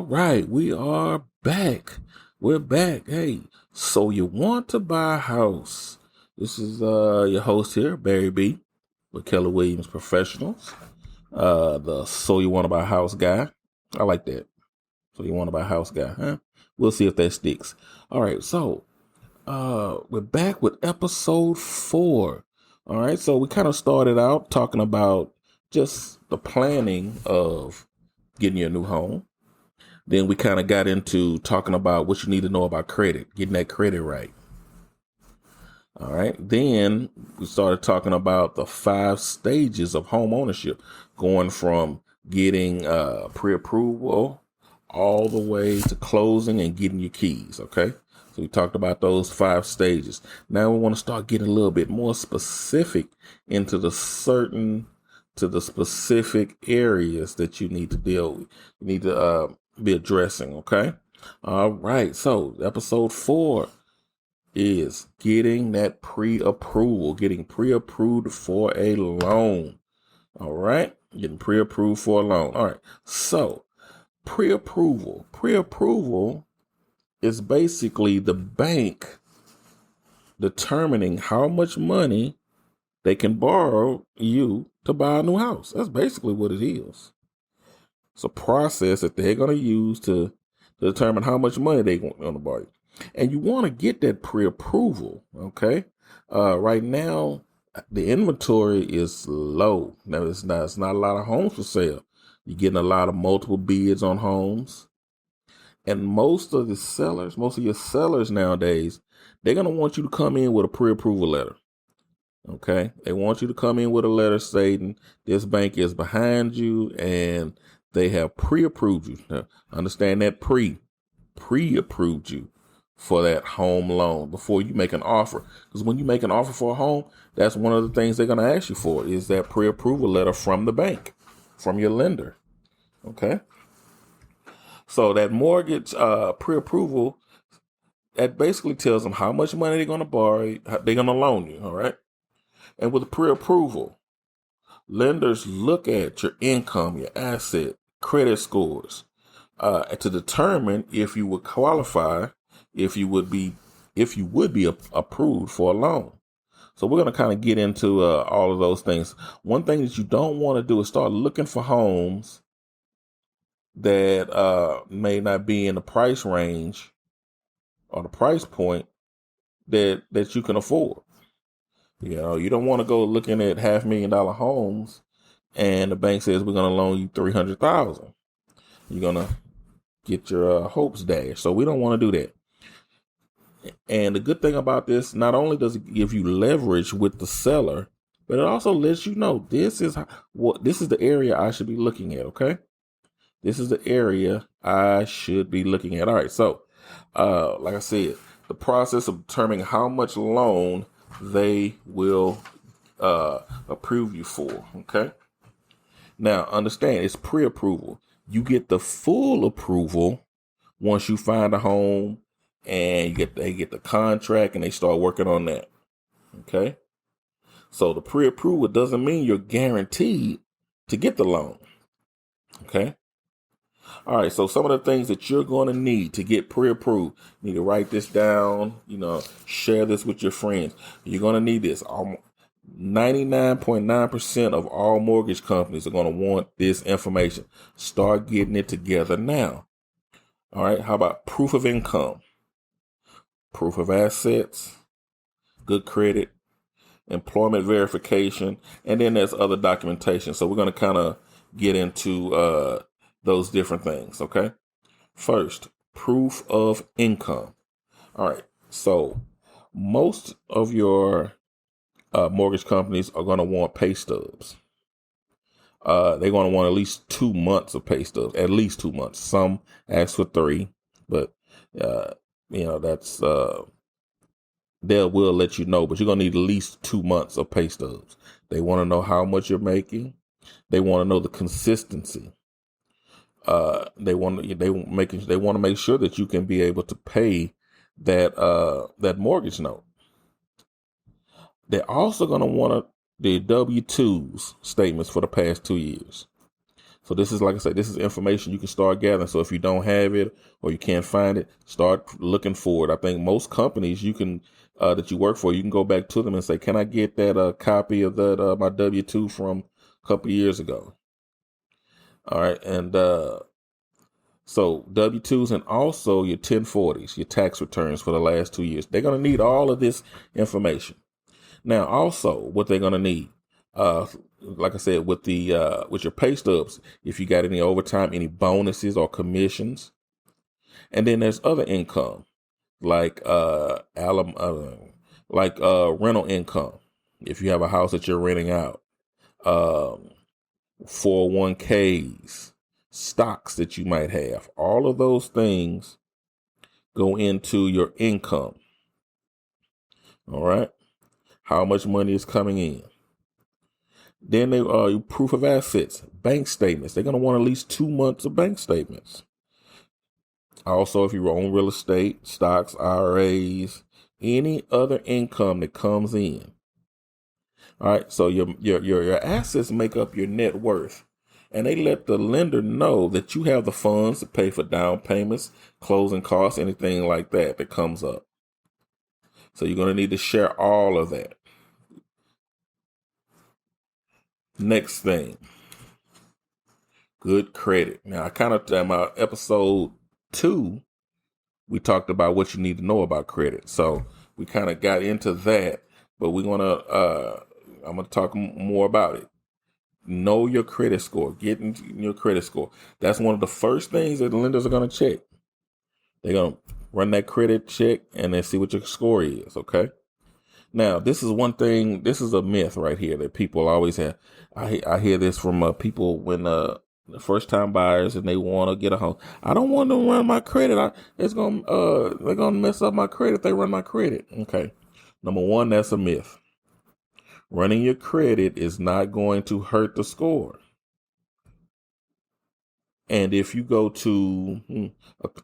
right, we are back. We're back. Hey, so you want to buy a house? This is your host here, Barry B, with Keller Williams Professionals. The So You Want to Buy a House guy. I like that. So you want to buy a house guy, huh? We'll see if that sticks. All right, so we're back with episode 4. All right, so we kind of started out talking about just the planning of getting your new home. Then we kind of got into talking about what you need to know about credit, getting that credit right. All right. Then we started talking about the 5 stages of home ownership, going from getting pre-approval all the way to closing and getting your keys. Okay. So we talked about those 5 stages. Now we want to start getting a little bit more specific into the specific areas that you need to deal with. You need to be addressing. Okay. All right. So episode 4 is getting that pre-approval, getting pre-approved for a loan. All right. Getting pre-approved for a loan. All right. So pre-approval is basically the bank determining how much money they can borrow you to buy a new house. That's basically what it is. It's a process that they're going to use to determine how much money they want to borrow. And you want to get that pre-approval, okay? Right now, the inventory is low. Now, it's not a lot of homes for sale. You're getting a lot of multiple bids on homes. And most of your sellers nowadays, they're going to want you to come in with a pre-approval letter. Okay. They want you to come in with a letter stating this bank is behind you and they have pre-approved you. Now, understand that pre-approved you for that home loan before you make an offer. Because when you make an offer for a home, that's one of the things they're going to ask you for is that pre-approval letter from the bank, from your lender. Okay. So that mortgage pre-approval, that basically tells them how much money they're going to borrow, they're going to loan you. All right. And with pre-approval, lenders look at your income, your asset, credit scores, to determine if you would qualify, if you would be approved for a loan. So we're going to kind of get into all of those things. One thing that you don't want to do is start looking for homes that may not be in the price range or the price point that you can afford. You know, you don't want to go looking at $500,000 homes and the bank says we're going to loan you $300,000. You're going to get your hopes dashed. So we don't want to do that. And the good thing about this, not only does it give you leverage with the seller, but it also lets you know this is the area I should be looking at. Okay. This is the area I should be looking at. All right. So, like I said, the process of determining how much loan they will approve you for. Okay. Now, understand it's pre-approval. You get the full approval once you find a home and they get the contract and they start working on that. Okay. So the pre-approval doesn't mean you're guaranteed to get the loan. Okay. All right. So some of the things that you're going to need to get pre-approved, you need to write this down, share this with your friends. You're going to need this. 99.9% of all mortgage companies are going to want this information. Start getting it together now. All right. How about proof of income, proof of assets, good credit, employment verification, and then there's other documentation. So we're going to kind of get into those different things. Okay. First, proof of income. All right. So most of your mortgage companies are going to want pay stubs. They're going to want at least 2 months of pay stubs, at least 2 months. Some ask for 3, but that's they will let you know, but you're going to need at least 2 months of pay stubs. They want to know how much you're making. They want to know the consistency. They want to make sure that you can be able to pay that mortgage note. They're also going to want the W-2s statements for the past 2 years. So this is, like I said, this is information you can start gathering. So if you don't have it or you can't find it, start looking for it. I think most companies you can that you work for, you can go back to them and say, "Can I get that copy of that my W-2 from a couple of years ago?" All right, and so W-2s and also your 1040s, your tax returns for the last 2 years. They're going to need all of this information. Now, also, what they're going to need, like I said, with your pay stubs, if you got any overtime, any bonuses or commissions, and then there's other income like rental income. If you have a house that you're renting out, 401ks, stocks that you might have, all of those things go into your income. All right, how much money is coming in? Then they proof of assets, bank statements. They're going to want at least 2 months of bank statements. Also, if you own real estate, stocks, IRAs, any other income that comes in. All right, so your assets make up your net worth, and they let the lender know that you have the funds to pay for down payments, closing costs, anything like that comes up. So you're going to need to share all of that. Next thing, good credit. Now, I kind of, in my episode 2, we talked about what you need to know about credit. So we kind of got into that, but I'm going to talk more about it. Know your credit score. Get your credit score. That's one of the first things that the lenders are going to check. They're going to run that credit check and then see what your score is. Okay. Now, this is one thing. This is a myth right here that people always have. I hear this from people when the first time buyers and they want to get a home. I don't want them to run my credit. They're gonna mess up my credit if they run my credit. Okay. Number one, that's a myth. Running your credit is not going to hurt the score. And if you go to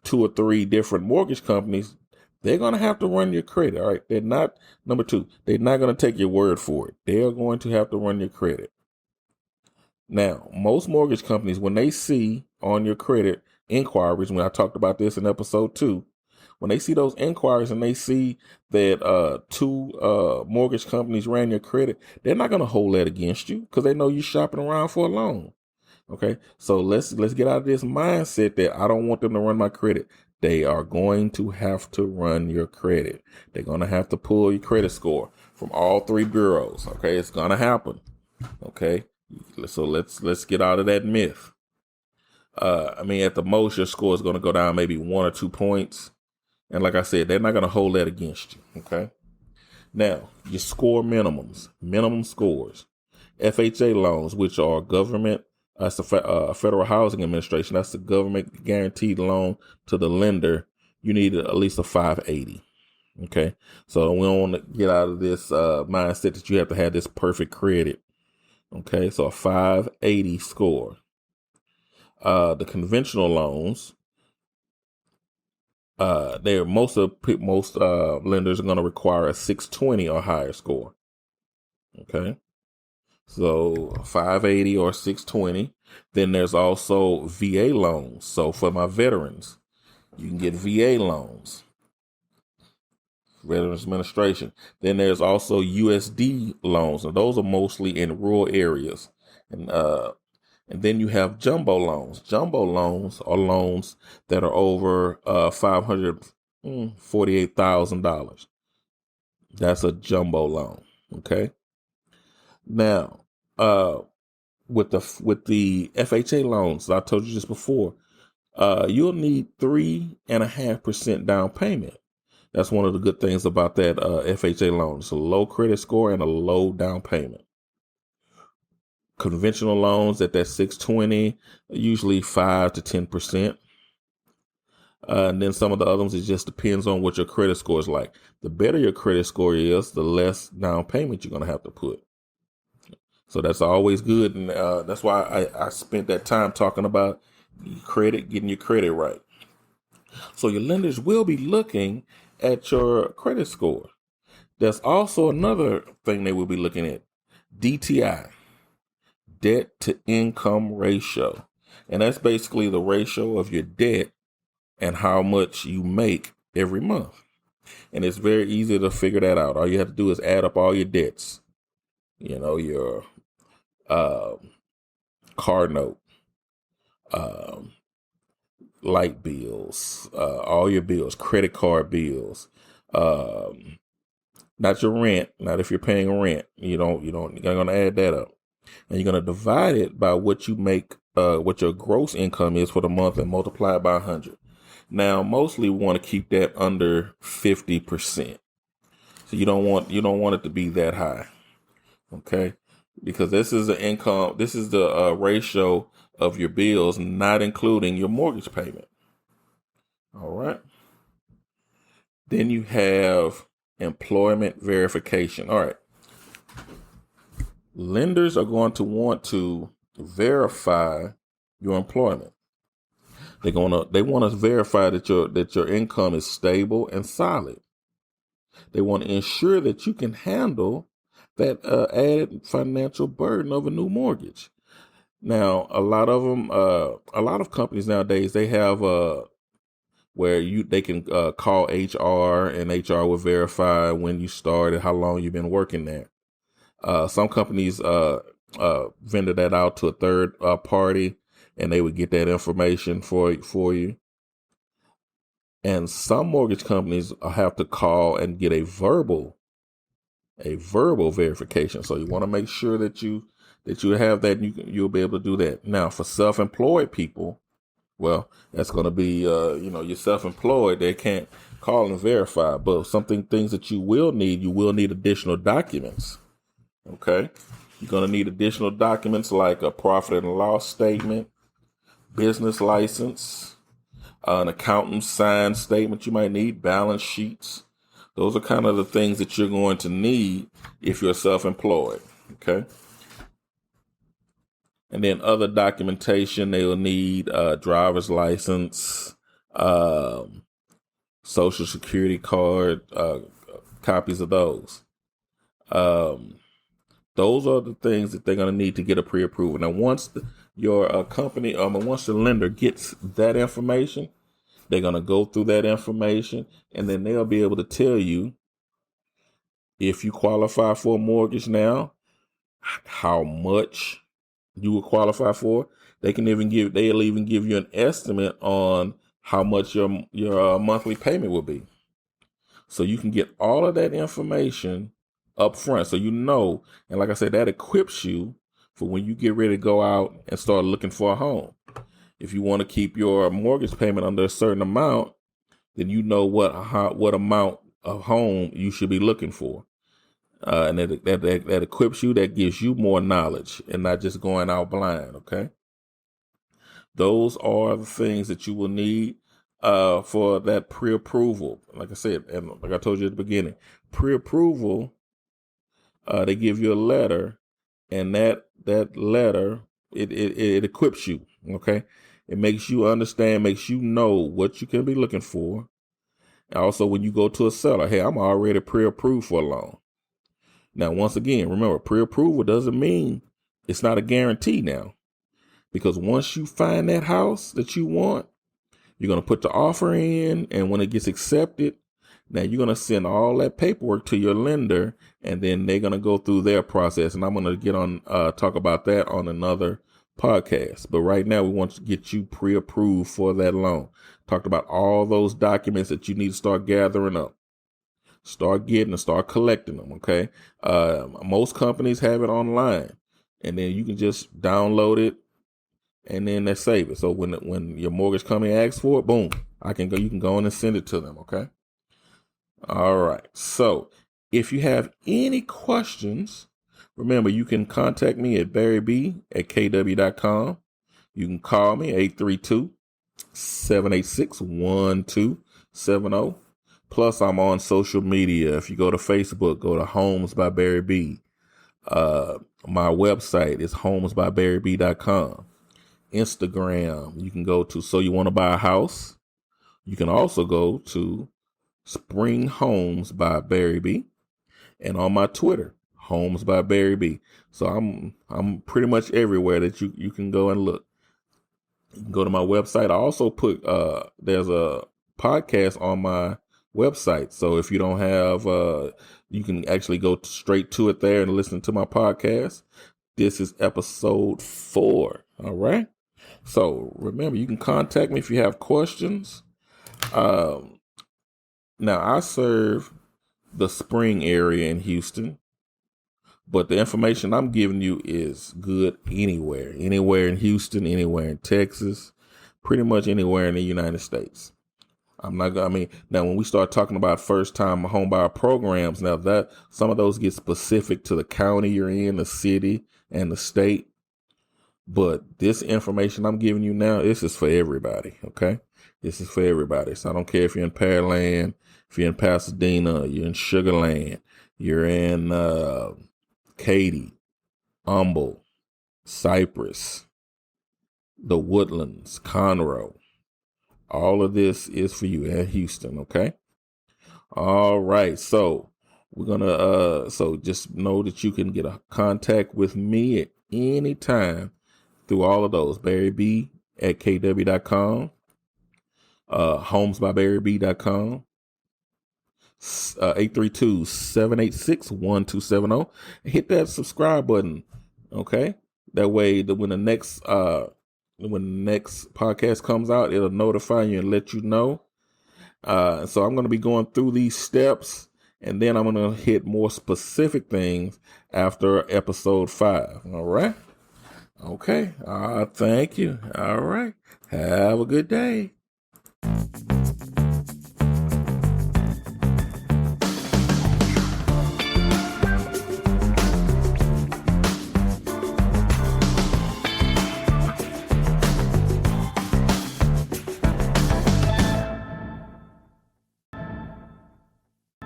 2 or 3 different mortgage companies, they're going to have to run your credit. All right. They're not, number 2, they're not going to take your word for it. They are going to have to run your credit. Now, most mortgage companies, when they see on your credit inquiries, when I talked about this in episode 2, when they see those inquiries and they see that 2 mortgage companies ran your credit, they're not going to hold that against you because they know you're shopping around for a loan. Okay, so let's get out of this mindset that I don't want them to run my credit. They are going to have to run your credit. They're going to have to pull your credit score from all 3 bureaus. Okay, it's going to happen. Okay, so let's get out of that myth. At the most, your score is going to go down maybe 1 or 2 points. And like I said, they're not going to hold that against you. Okay, now your score minimum scores. FHA loans, which are government, that's the Federal Housing Administration. That's the government guaranteed loan to the lender. You need at least a 580. Okay. So we don't want to get out of this mindset that you have to have this perfect credit. Okay. So a 580 score. The conventional loans, most lenders are going to require a 620 or higher score. Okay. So 580 or 620. Then there's also VA loans. So for my veterans, you can get VA loans, Veterans Administration. Then there's also USD loans, and those are mostly in rural areas. And then you have jumbo loans. Jumbo loans are loans that are over $548,000. That's a jumbo loan. Okay. Now, with the FHA loans, I told you this before, you'll need 3.5% down payment. That's one of the good things about that FHA loan. It's a low credit score and a low down payment. Conventional loans at that 620, usually 5 to 10%. And then some of the other ones, it just depends on what your credit score is like. The better your credit score is, the less down payment you're going to have to put. So that's always good. And that's why I spent that time talking about credit, getting your credit right. So your lenders will be looking at your credit score. There's also another thing they will be looking at. DTI, debt to income ratio. And that's basically the ratio of your debt and how much you make every month. And it's very easy to figure that out. All you have to do is add up all your debts, your car note, um, light bills, all your bills, credit card bills, not your rent. Not if you're paying rent. You're going to add that up, and you're going to divide it by what you make, what your gross income is for the month, and multiply it by 100. Now, mostly we want to keep that under 50%. So you don't want it to be that high, okay? Because this is the income. This is the ratio of your bills, not including your mortgage payment. All right. Then you have employment verification. All right. Lenders are going to want to verify your employment. They want to verify that your income is stable and solid. They want to ensure that you can handle that added financial burden of a new mortgage. Now, a lot of companies nowadays, they have where they can call HR, and HR will verify when you started, how long you've been working there. Some companies vendor that out to a third party, and they would get that information for you. And some mortgage companies have to call and get a verbal verification. So you want to make sure that you have that, and you'll be able to do that. Now, for self-employed people, well, that's going to be, you're self-employed. They can't call and verify, but things that you will need additional documents. Okay. You're going to need additional documents like a profit and loss statement, business license, an accountant's signed statement. You might need balance sheets. Those are kind of the things that you're going to need if you're self-employed. Okay. And then other documentation, they will need driver's license, social security card, copies of those. Those are the things that they're going to need to get a pre-approval. Now, once your company, once the lender gets that information, they're going to go through that information, and then they'll be able to tell you if you qualify for a mortgage now, how much you will qualify for. They'll even give you an estimate on how much your monthly payment will be. So you can get all of that information up front. So and like I said, that equips you for when you get ready to go out and start looking for a home. If you want to keep your mortgage payment under a certain amount, then you know what amount of home you should be looking for. And that equips you, that gives you more knowledge and not just going out blind. Okay. Those are the things that you will need for that pre-approval. Like I said, and like I told you at the beginning, pre-approval, they give you a letter, and that letter, it equips you. Okay. It makes you understand, makes you know what you can be looking for. And also, when you go to a seller, hey, I'm already pre-approved for a loan. Now, once again, remember, pre-approval doesn't mean it's not a guarantee now. Because once you find that house that you want, you're going to put the offer in, and when it gets accepted, now you're going to send all that paperwork to your lender, and then they're going to go through their process. And I'm going to get on, talk about that on another podcast. But right now, we want to get you pre-approved for that loan. Talked about all those documents that you need to start gathering up. Start collecting them. Okay. Most companies have it online, and then you can just download it, and then they save it. So when your mortgage company asks for it, boom, you can go in and send it to them. Okay. All right. So if you have any questions, remember, you can contact me at barryb@kw.com. You can call me 832-786-1270. Plus, I'm on social media. If you go to Facebook, go to Homes by Barry B. My website is homesbybarryb.com. Instagram, you can go to So You Want to Buy a House. You can also go to Spring Homes by Barry B. And on my Twitter, Homes by Barry B. So I'm pretty much everywhere that you can go and look. You can go to my website. I also put there's a podcast on my website. So if you don't have you can actually go straight to it there and listen to my podcast. This is episode 4. All right. So remember, you can contact me if you have questions. Um, Now I serve the Spring area in Houston, but the information I'm giving you is good anywhere in Houston, anywhere in Texas, pretty much anywhere in the United States. I'm not gonna, I mean, now when we start talking about first time home buyer programs, now that some of those get specific to the county you're in, the city, and the state. But this information I'm giving you now, this is for everybody. Okay. This is for everybody. So I don't care if you're in Pearland, if you're in Pasadena, you're in Sugar Land, you're in Katy, Humble, Cypress, the Woodlands, Conroe. All of this is for you in Houston. Okay. All right. So we're going to, so just know that you can get a contact with me at any time through all of those. Barry B at kw.com, homesbybarryb.com, 832-786-1270. Hit that subscribe button. Okay. That way that when the next podcast comes out, it'll notify you and let you know. So I'm going to be going through these steps, and then I'm going to hit more specific things after episode 5. All right. Okay. Thank you. All right. Have a good day.